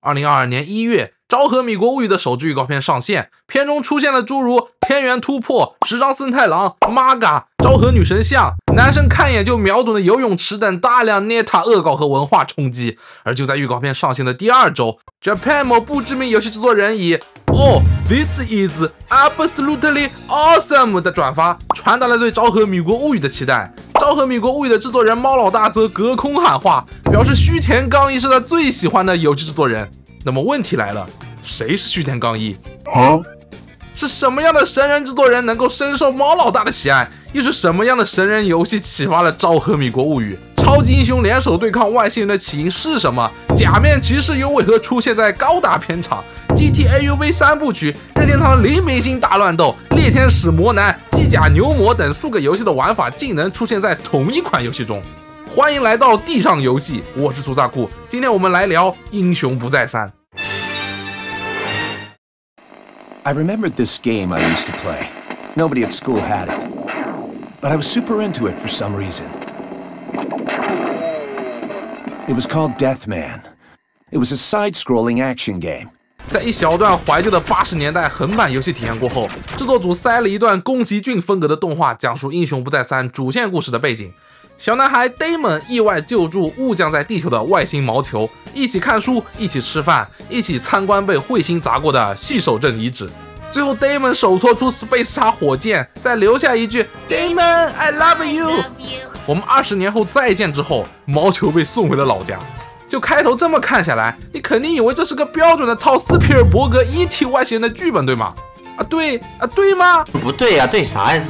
2022年1月，《昭和米国物语》的首支预告片上线，片中出现了诸如天元突破、石张森太郎、Maga、昭和女神像、男生看一眼就秒懂的游泳池等大量 NETA 恶搞和文化冲击。而就在预告片上线的第2周 ，Japan 某不知名游戏制作人以this is absolutely awesome 的转发，传达了对《昭和米国物语》的期待。《昭和米国物语》的制作人猫老大则隔空喊话，表示须田刚一是他最喜欢的游戏制作人。那么问题来了，谁是须田刚一？是什么样的神人制作人能够深受猫老大的喜爱？又是什么样的神人游戏启发了《昭和米国物语》？超级英雄联手对抗外星人的起因是什么？假面骑士又为何出现在高达片场？GTAUV 3部曲、任天堂黎明星大乱斗、猎天使魔男、机甲牛魔等数个游戏的玩法竟能出现在同一款游戏中。欢迎来到地上游戏，我是苏萨库，今天我们来聊《英雄不再三》。I remembered this game I used to play. Nobody at school had it, but I was super into it for some reason. It was called Deathman. It was a side-scrolling action game. 在一小段怀旧的80年代横版游戏体验过后，制作组塞了一段宫崎骏风格的动画，讲述《英雄不再三》主线故事的背景。小男孩 Damon 意外救助误降在地球的外星毛球，一起看书，一起吃饭，一起参观被彗星砸过的细手镇遗址。最后 Damon 手搓出 Space 叉火箭，再留下一句 Damon I love you。我们20年后再见之后，毛球被送回了老家。就开头这么看下来，你肯定以为这是个标准的套斯皮尔伯格 E.T. 外星人的剧本，对吗？对吗？不对呀，对啥呀？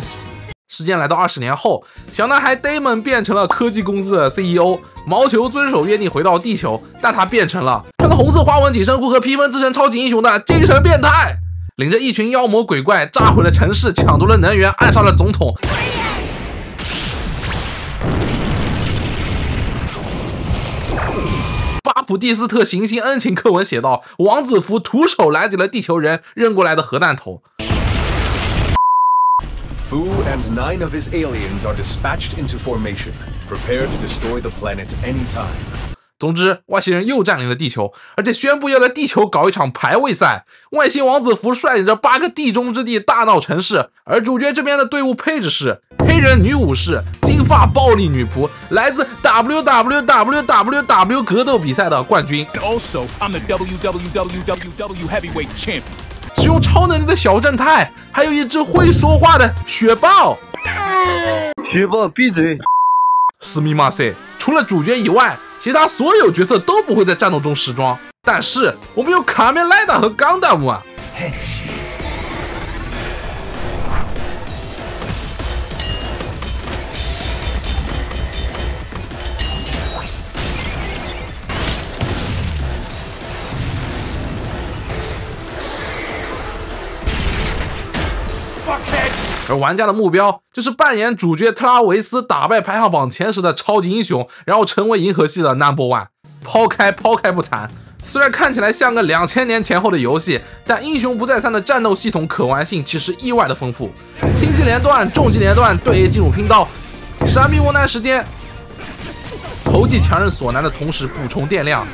时间来到20年后，小男孩 Damon 变成了科技公司的 CEO， 毛球遵守约定回到地球，但他变成了穿着红色花纹紧身裤和披风自称超级英雄的精神变态，领着一群妖魔鬼怪炸毁了城市，抢夺了能源，暗杀了总统。巴普蒂斯特行星恩情课文写道，王子服徒手拦截了地球人扔过来的核弹头。Fu and 9 of his aliens are dispatched into formation. Prepare to destroy the planet anytime. 总之，外星人又占领了地球，而且宣布要在地球搞一场排位赛。外星王子服率领着8个地中之地大闹城市，而主角这边的队伍配置是黑人女武士、金发暴力女仆，来自 WWW 格斗比赛的冠军。Also, I'm the WWW heavyweight champion. 使用超能力的小正太，还有一只会说话的雪豹。雪豹闭嘴！斯密马塞，除了主角以外，其他所有角色都不会在战斗中时装。但是我们有卡面莱达和钢弹姆啊！而玩家的目标就是扮演主角特拉维斯，打败排行榜前10的超级英雄，然后成为银河系的 No.1。抛开不谈，虽然看起来像个2000年前后的游戏，但英雄不再三的战斗系统可玩性其实意外的丰富。轻击连段、重击连段、对 A 进入拼刀、闪避磨难时间、投技强韧锁难的同时补充电量、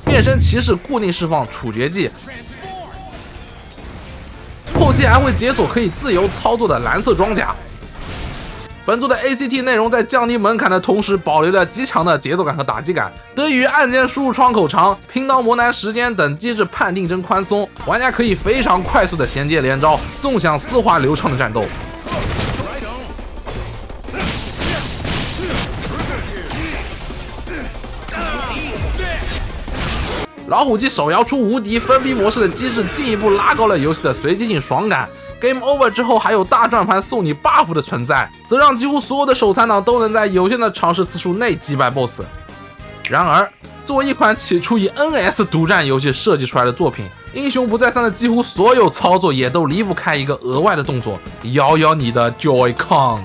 变身骑士固定释放处决技。后期还会解锁可以自由操作的蓝色装甲。本作的 ACT 内容在降低门槛的同时，保留了极强的节奏感和打击感。得益于按键输入窗口长、拼刀磨难时间等机制判定真宽松，玩家可以非常快速的衔接连招，纵享丝滑流畅的战斗。老虎机手摇出无敌分批模式的机制，进一步拉高了游戏的随机性爽感。Game Over 之后还有大转盘送你 buff 的存在，则让几乎所有的手残党都能在有限的尝试次数内击败 BOSS。然而，作为一款起初以 NS 独占游戏设计出来的作品，英雄不再三的几乎所有操作也都离不开一个额外的动作，摇摇你的 Joy-Con。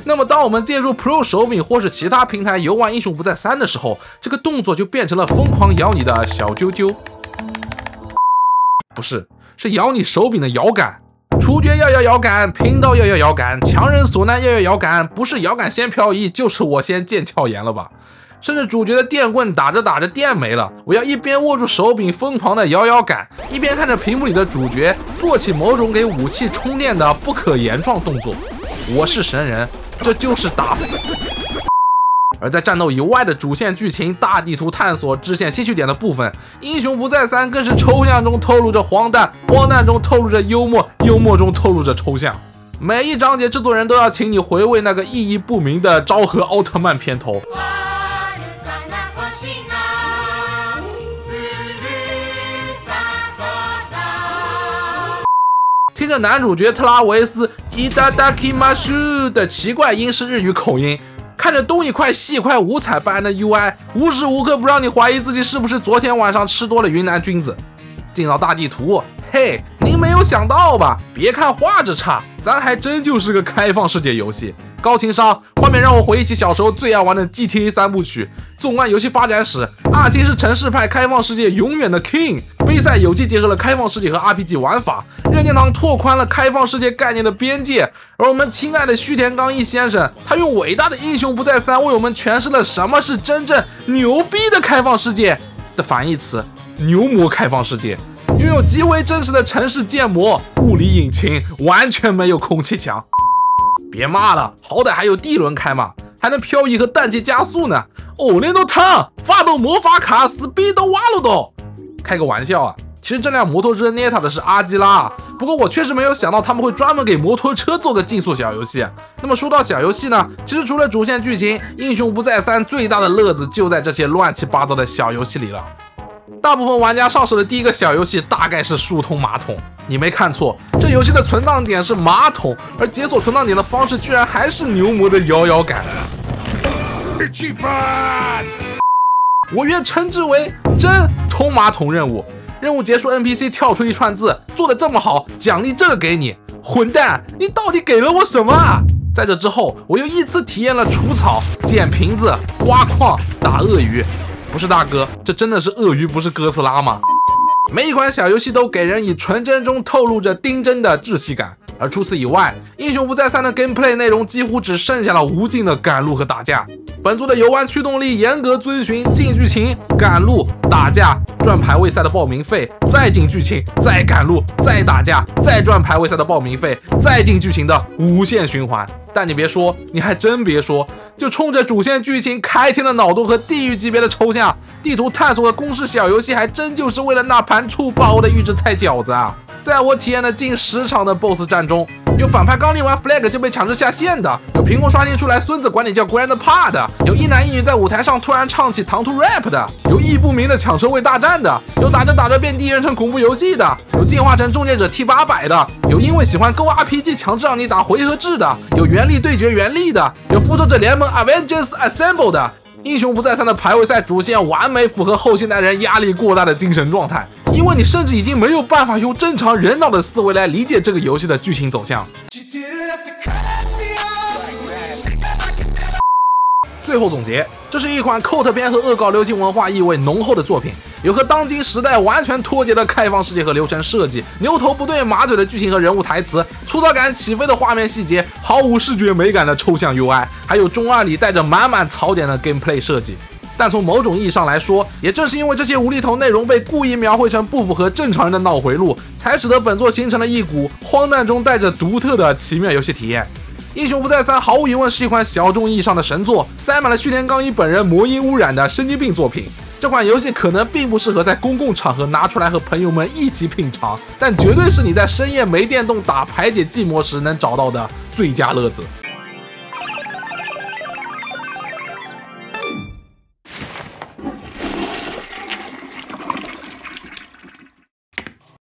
那么当我们借助 Pro 手柄或是其他平台游玩英雄不再三的时候，这个动作就变成了疯狂摇你的小啾啾，不是，是摇你手柄的摇杆。处决要摇杆，拼刀要摇杆，强人所难要摇杆，不是摇杆先漂移，就是我先腱鞘炎了吧？甚至主角的电棍打着打着电没了，我要一边握住手柄疯狂的摇摇杆，一边看着屏幕里的主角做起某种给武器充电的不可言状动作。我是神人，这就是打法。而在战斗以外的主线剧情、大地图探索、支线兴趣点的部分，英雄不再三更是抽象中透露着荒诞，荒诞中透露着幽默，幽默中透露着抽象。每一章节制作人都要请你回味那个意义不明的昭和奥特曼片头。听着男主角特拉维斯伊达达基马修的奇怪英式日语口音，看着东一块西一块五彩斑斓的 UI， 无时无刻不让你怀疑自己是不是昨天晚上吃多了云南菌子。进到大地图，嘿，您没有想到吧？别看画质差，咱还真就是个开放世界游戏，高情商，画面让我回忆起小时候最爱玩的 GTA 3部曲。纵观游戏发展史，阿星是城市派开放世界永远的 King， 杯赛有机结合了开放世界和 RPG 玩法，任天堂拓宽了开放世界概念的边界。而我们亲爱的须田刚一先生，他用伟大的英雄不再三为我们诠释了什么是真正牛逼的开放世界的反义词。牛魔开放世界拥有极为真实的城市建模、物理引擎，完全没有空气墙。别骂了，好歹还有地轮开嘛，还能漂移和氮气加速呢。欧雷诺汤发动魔法卡斯比都瓦鲁多，开个玩笑啊！其实这辆摩托车捏塔的是阿基拉，不过我确实没有想到他们会专门给摩托车做个竞速小游戏。那么说到小游戏呢，其实除了主线剧情，英雄不再三最大的乐子就在这些乱七八糟的小游戏里了。大部分玩家上手的第一个小游戏大概是疏通马桶，你没看错，这游戏的存档点是马桶，而解锁存档点的方式居然还是牛魔的摇摇杆。我愿称之为真通马桶任务。任务结束 NPC 跳出一串字，做得这么好，奖励这个给你。混蛋，你到底给了我什么啊？在这之后，我又一次体验了除草、捡瓶子、挖矿、打鳄鱼。不是大哥，这真的是鳄鱼，不是哥斯拉吗？每一款小游戏都给人以纯真中透露着丁真的窒息感，而除此以外，英雄不再三的 gameplay 内容几乎只剩下了无尽的赶路和打架。本作的游玩驱动力严格遵循进剧情、赶路、打架、赚排位赛的报名费，再进剧情、再赶路、再打架、再赚排位赛的报名费、再进剧情的无限循环。但你别说，你还真别说，就冲着主线剧情开天的脑洞和地狱级别的抽象，地图探索和公式小游戏还真就是为了那盘醋爆的预制菜饺子啊！在我体验了近10场的 BOSS 战中，有反派刚立完 flag 就被强制下线的，有凭空刷新出来孙子管你叫 Grandpa 的，有一男一女在舞台上突然唱起唐突 rap 的，有意不明的抢车位大战的，有打着打着变第一人称恐怖游戏的，有进化成终结者 T800 的，有因为喜欢 Go RPG 强制让你打回合制的，有原力对决原力的，有复仇者联盟 Avengers Assemble 的。英雄不再三的排位赛主线完美符合后现代人压力过大的精神状态，因为你甚至已经没有办法用正常人脑的思维来理解这个游戏的剧情走向。最后总结，这是一款cult片和恶搞流行文化意味浓厚的作品，有和当今时代完全脱节的开放世界和流程设计，牛头不对马嘴的剧情和人物台词，粗糙感起飞的画面细节，毫无视觉美感的抽象 UI， 还有中二里带着满满槽点的 gameplay 设计。但从某种意义上来说，也正是因为这些无厘头内容被故意描绘成不符合正常人的脑回路，才使得本作形成了一股荒诞中带着独特的奇妙游戏体验。英雄不再三毫无疑问是一款小众意义上的神作，塞满了须田刚一本人魔音污染的神经病作品。这款游戏可能并不适合在公共场合拿出来和朋友们一起品尝，但绝对是你在深夜没电动打排解寂寞时能找到的最佳乐子。